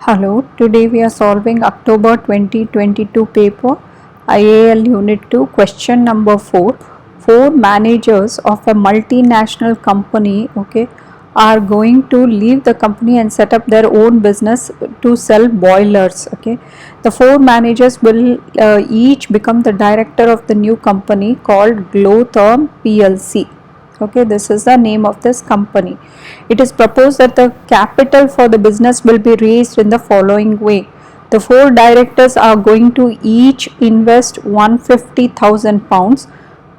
Hello, today we are solving October 2022 paper IAL Unit 2 question number 4. Four managers of a multinational company are going to leave the company and set up their own business to sell boilers. The four managers will each become the director of the new company called Glowtherme PLC. This is the name of this company. It is proposed that the capital for the business will be raised in the following way. The four directors are going to each invest £150,000.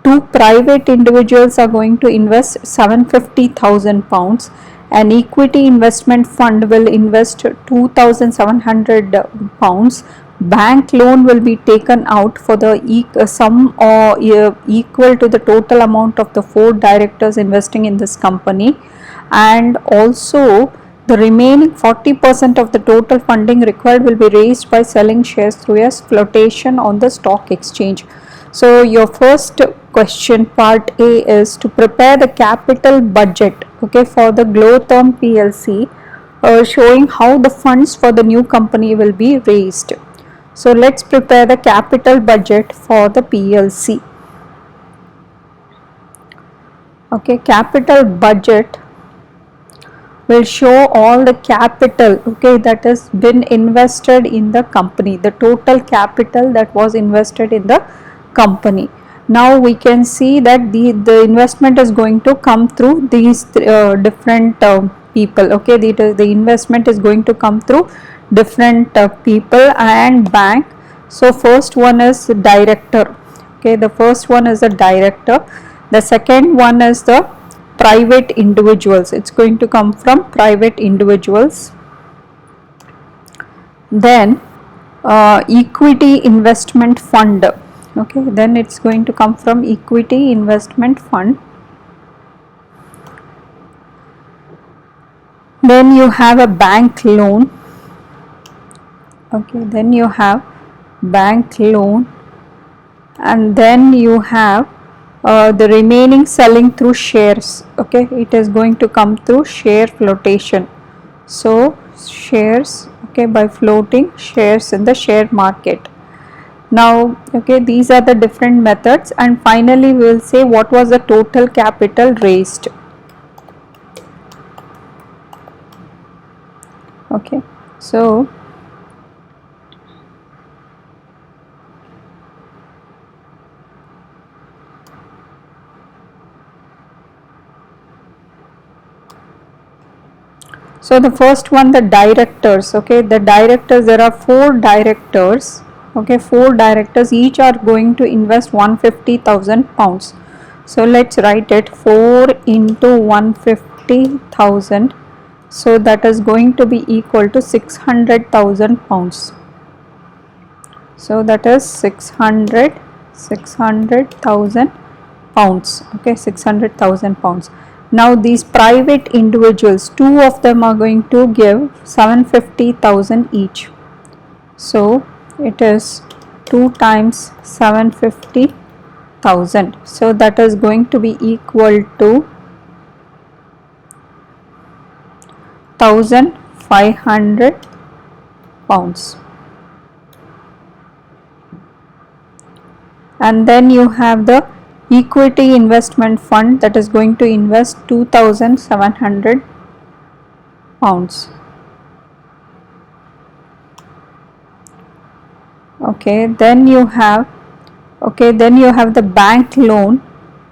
Two private individuals are going to invest £750,000. An equity investment fund will invest £2,700. Bank loan will be taken out for the sum or equal to the total amount of the four directors investing in this company, and also the remaining 40% of the total funding required will be raised by selling shares through a flotation on the stock exchange. So your first question, part A, is to prepare the capital budget for the Glowtherme PLC, showing how the funds for the new company will be raised. So let's prepare the capital budget for the PLC. Capital budget will show all the capital that has been invested in the company, the total capital that was invested in the company. Now we can see that the investment is going to come through these different people. The investment is going to come through different people and bank. So first one is director. The first one is the director. The second one is the private individuals. It's going to come from private individuals. Then equity investment fund. Then it's going to come from equity investment fund. Then you have a bank loan. Then you have bank loan, and then you have the remaining selling through shares. It is going to come through share flotation. So shares, by floating shares in the share market. Now these are the different methods, and finally we will say what was the total capital raised. So the first one, the directors. The directors, there are four directors. Four directors, each are going to invest £150,000. So let's write it 4 into 150,000. So that is going to be equal to £600,000. So that is 600,000 pounds. 600,000 pounds. Now these private individuals, two of them are going to give 750,000 each. So it is 2 times 750,000. So that is going to be equal to 1,500 pounds. And then you have the equity investment fund that is going to invest 2,700 pounds. Then you have the bank loan.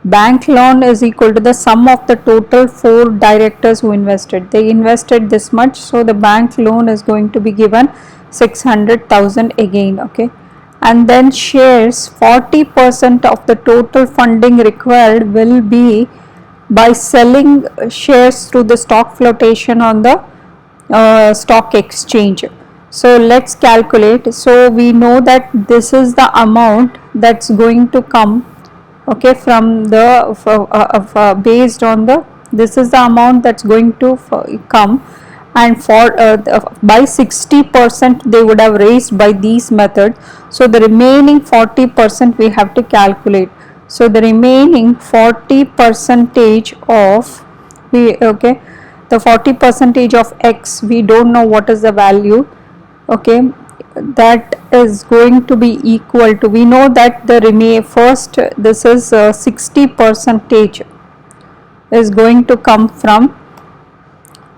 Bank loan is equal to the sum of the total four directors who invested. They invested this much, so the bank loan is going to be given 600,000 again. And then shares, 40% of the total funding required will be by selling shares through the stock flotation on the stock exchange. So let's calculate. So we know that this is the amount that's going to come from the based on the, this is the amount that's going to come, and for by 60% they would have raised by these methods. So the remaining 40% we have to calculate. So the remaining 40% of the 40% of x, we don't know what is the value. okay, that is going to be equal to, we know that the first, this is 60% is going to come from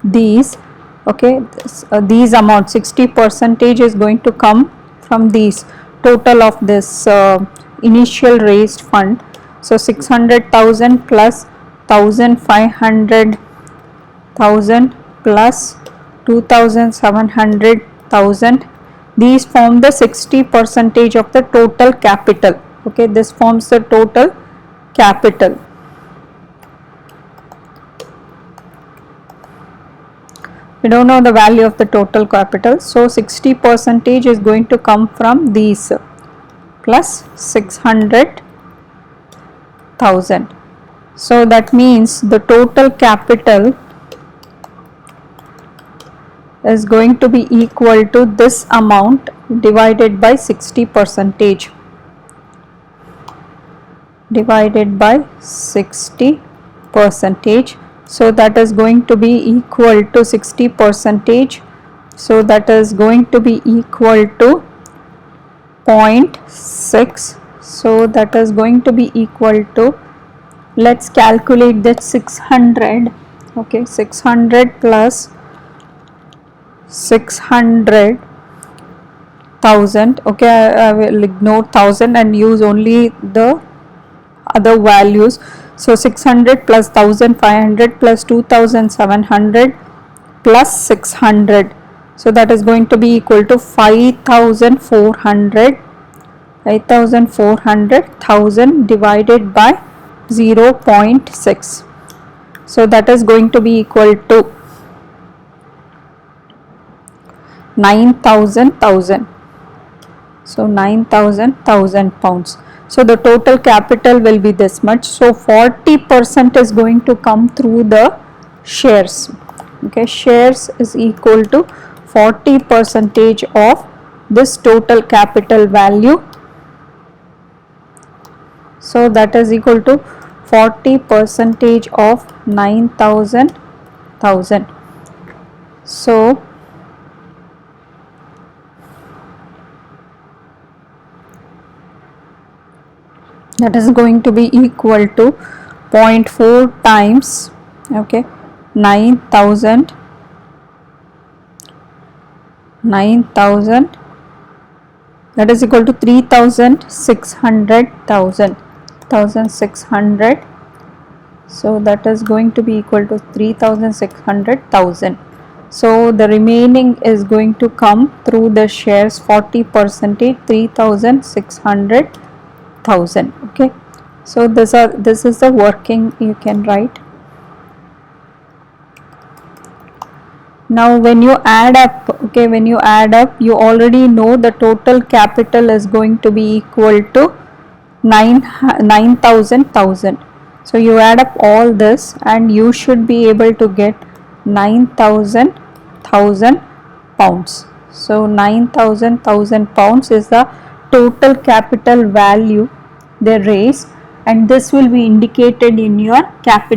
these, okay, these amounts, 60% is going to come from these, total of this initial raised fund. So 600,000 plus 1,500,000 plus 2,700,000, these form the 60% of the total capital, okay, this forms the total capital. We don't know the value of the total capital, so 60% is going to come from these plus 600,000. So that means the total capital is going to be equal to this amount divided by 60%, divided by 60%. So that is going to be equal to 60%. So that is going to be equal to 0.6. So that is going to be equal to, let's calculate that 600, okay, 600 plus 600,000, okay, I will ignore 1000 and use only the other values. So 600 plus 1,500 plus 2,700 plus 600, so that is going to be equal to 5,400,000 divided by 0.6. So that is going to be equal to 9,000. So 9,000 pounds. So the total capital will be this much. So 40% is going to come through the shares. Okay, shares is equal to 40% of this total capital value. So that is equal to 40% of 9,000. So that is going to be equal to 0.4 times, okay, 9,000, that is equal to 3,600,000. So that is going to be equal to 3,600,000. So the remaining is going to come through the shares, 40%, 3,600,000. okay, so this is the working you can write. Now when you add up, okay, when you add up, you already know the total capital is going to be equal to 9,000. So you add up all this and you should be able to get 9,000 pounds. So 9,000 pounds is the total capital value they raise, and this will be indicated in your capital